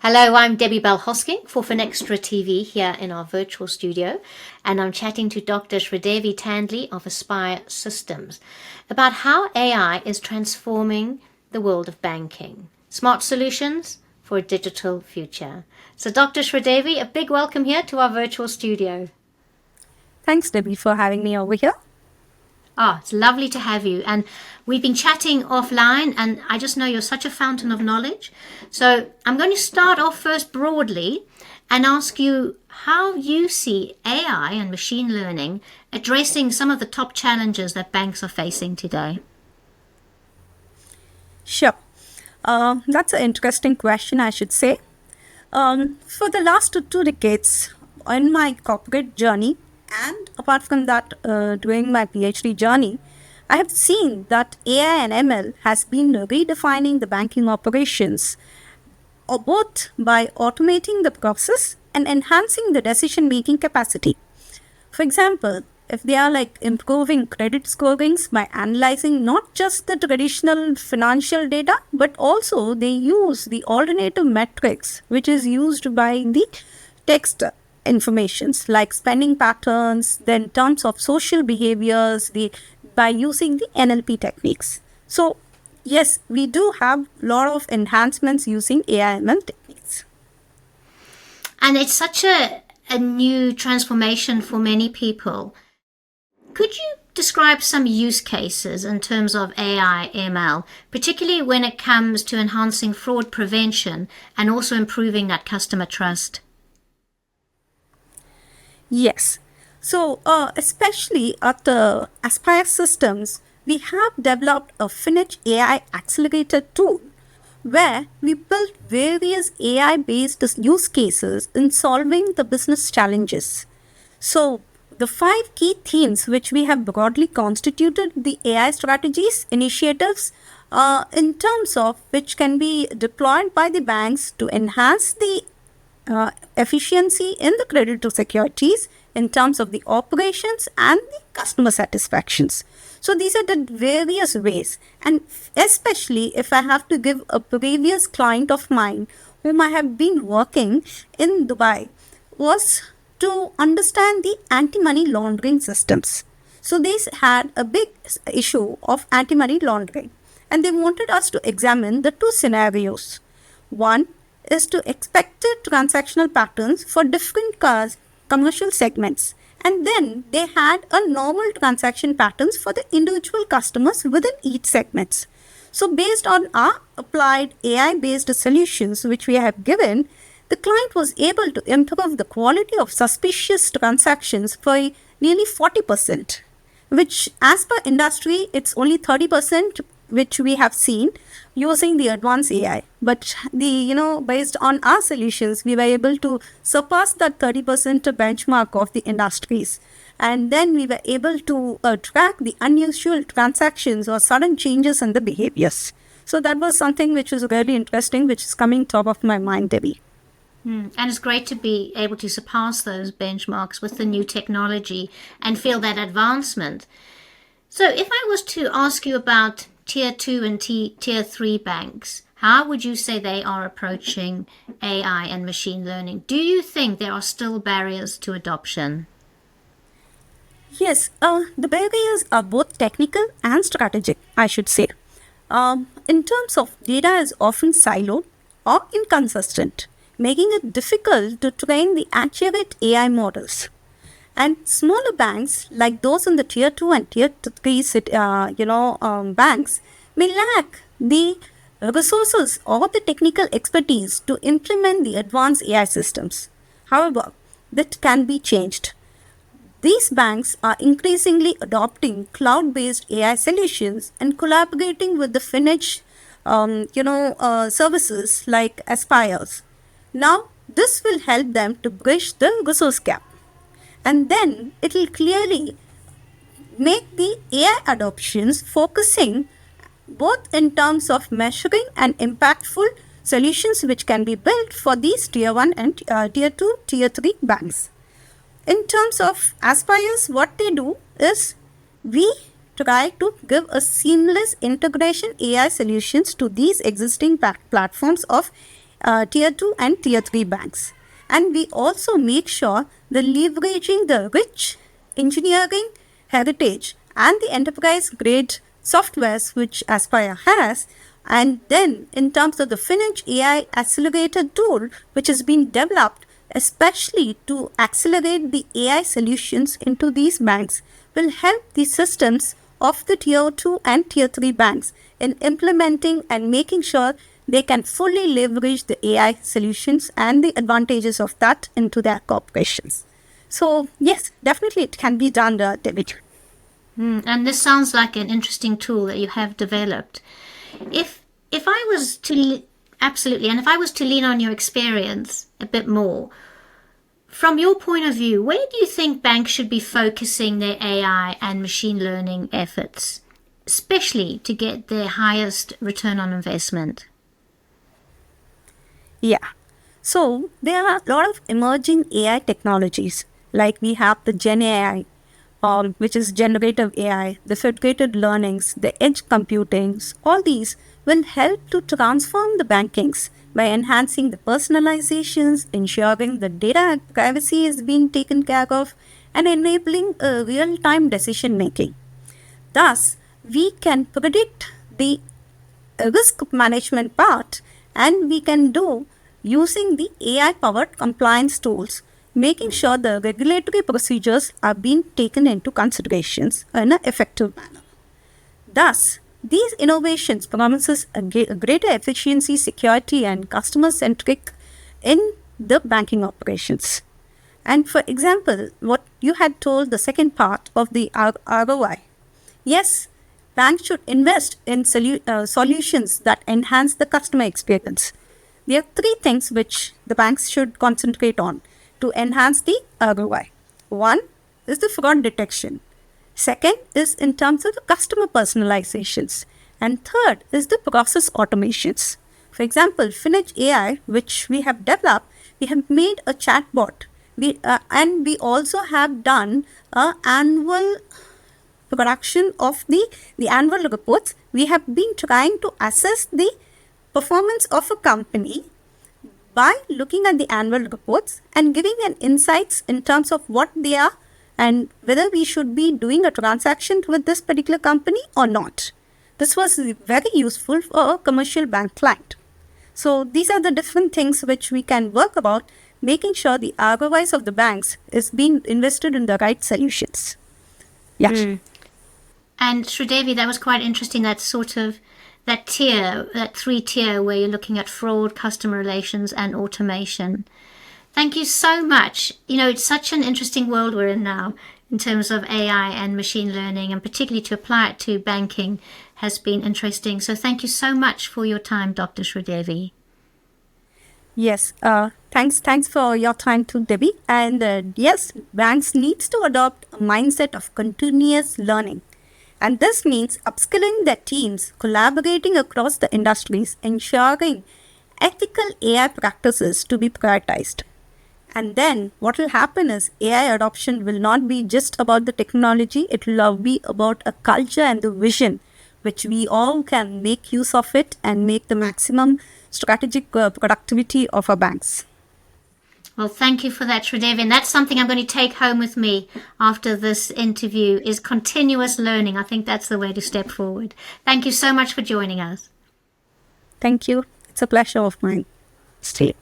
Hello, I'm Debbie Bell-Hosking for FinextraTV here in our virtual studio, and I'm chatting to Dr. Sridevi Tandley of Aspire Systems about how AI is transforming the world of banking. Smart solutions for a digital future. So Dr. Sridevi, a big welcome here to our virtual studio. Thanks, Debbie, for having me over here. It's lovely to have you. And we've been chatting offline, and I just know you're such a fountain of knowledge. So I'm going to start off first broadly and ask you how you see AI and machine learning addressing some of the top challenges that banks are facing today. Sure. That's an interesting question, I should say. For the last two decades in my corporate journey, and apart from that, during my PhD journey, I have seen that AI and ML has been redefining the banking operations, both by automating the process and enhancing the decision-making capacity. For example, if they are improving credit scorings by analyzing not just the traditional financial data, but also they use the alternative metrics, which is used by the text informations like spending patterns, then terms of social behaviors, by using the NLP techniques. So yes, we do have a lot of enhancements using AI/ML techniques. And it's such a new transformation for many people. Could you describe some use cases in terms of AI, ML, particularly when it comes to enhancing fraud prevention and also improving that customer trust? Yes. So, especially at the Aspire Systems, we have developed a Finech AI accelerator tool where we built various AI-based use cases in solving the business challenges. So, the 5 key themes which we have broadly constituted the AI strategies, initiatives, in terms of which can be deployed by the banks to enhance the efficiency in the credit to securities in terms of the operations and the customer satisfactions. So these are the various ways, and especially if I have to give a previous client of mine whom I have been working in Dubai, was to understand the anti-money laundering systems. So they had a big issue of anti-money laundering, and they wanted us to examine the 2 scenarios. One is to expected transactional patterns for different commercial segments, and then they had a normal transaction patterns for the individual customers within each segments. So based on our applied AI-based solutions which we have given, the client was able to improve the quality of suspicious transactions by nearly 40%, which as per industry, it's only 30% which we have seen using the advanced AI. But based on our solutions, we were able to surpass that 30% benchmark of the industries. And then we were able to track the unusual transactions or sudden changes in the behaviors. So that was something which was really interesting, which is coming top of my mind, Debbie. And it's great to be able to surpass those benchmarks with the new technology and feel that advancement. So if I was to ask you about Tier 2 and Tier 3 banks, how would you say they are approaching AI and machine learning? Do you think there are still barriers to adoption? Yes, the barriers are both technical and strategic, I should say. In terms of data is often siloed or inconsistent, making it difficult to train the accurate AI models. And smaller banks, like those in the Tier 2 and Tier 3 banks, may lack the resources or the technical expertise to implement the advanced AI systems. However, that can be changed. These banks are increasingly adopting cloud-based AI solutions and collaborating with the Finech services like Aspires. Now, this will help them to bridge the resource gap. And then it will clearly make the AI adoptions focusing both in terms of measuring and impactful solutions which can be built for these Tier 1 and Tier 2, Tier 3 banks. In terms of Aspires, what they do is we try to give a seamless integration AI solutions to these existing platforms of tier 2 and tier 3 banks. And we also make sure the leveraging the rich engineering heritage and the enterprise grade softwares which Aspire has. And then in terms of the Finech AI accelerator tool, which has been developed especially to accelerate the AI solutions into these banks, will help the systems of the tier 2 and tier 3 banks in implementing and making sure they can fully leverage the AI solutions and the advantages of that into their corporations. So yes, definitely it can be done, David. And this sounds like an interesting tool that you have developed. If I was to absolutely, and if I was to lean on your experience a bit more, from your point of view, where do you think banks should be focusing their AI and machine learning efforts, especially to get their highest return on investment? Yeah. So there are a lot of emerging AI technologies, like we have the GenAI, which is generative AI, the federated learnings, the edge computings. All these will help to transform the bankings by enhancing the personalizations, ensuring the data privacy is being taken care of, and enabling a real-time decision making. Thus, we can predict the risk management part, and we can do using the AI-powered compliance tools, making sure the regulatory procedures are being taken into considerations in an effective manner. Thus, these innovations promises a greater efficiency, security, and customer-centric in the banking operations. And for example, what you had told, the second part of the ROI. Yes, banks should invest in solutions that enhance the customer experience. There are three things which the banks should concentrate on to enhance the ROI. One is the fraud detection. Second is in terms of the customer personalizations. And third is the process automations. For example, Finech AI, which we have developed, we have made a chatbot. And we also have done an annual production of the annual reports. We have been trying to assess the performance of a company by looking at the annual reports and giving an insights in terms of what they are and whether we should be doing a transaction with this particular company or not. This was very useful for a commercial bank client. So these are the different things which we can work about, making sure the ROIs of the banks is being invested in the right solutions. Yeah. And Sridevi, that was quite interesting, that sort of that tier, that 3-tier where you're looking at fraud, customer relations, and automation. Thank you so much. You know, it's such an interesting world we're in now in terms of AI and machine learning, and particularly to apply it to banking has been interesting. So thank you so much for your time, Dr. Sridevi. Yes, thanks for your time too, Debbie. And yes, banks needs to adopt a mindset of continuous learning. And this means upskilling their teams, collaborating across the industries, ensuring ethical AI practices to be prioritized. And then what will happen is AI adoption will not be just about the technology, it will be about a culture and the vision, which we all can make use of it and make the maximum strategic productivity of our banks. Well, thank you for that, Sridevi. And that's something I'm going to take home with me after this interview is continuous learning. I think that's the way to step forward. Thank you so much for joining us. Thank you. It's a pleasure of mine. Stay.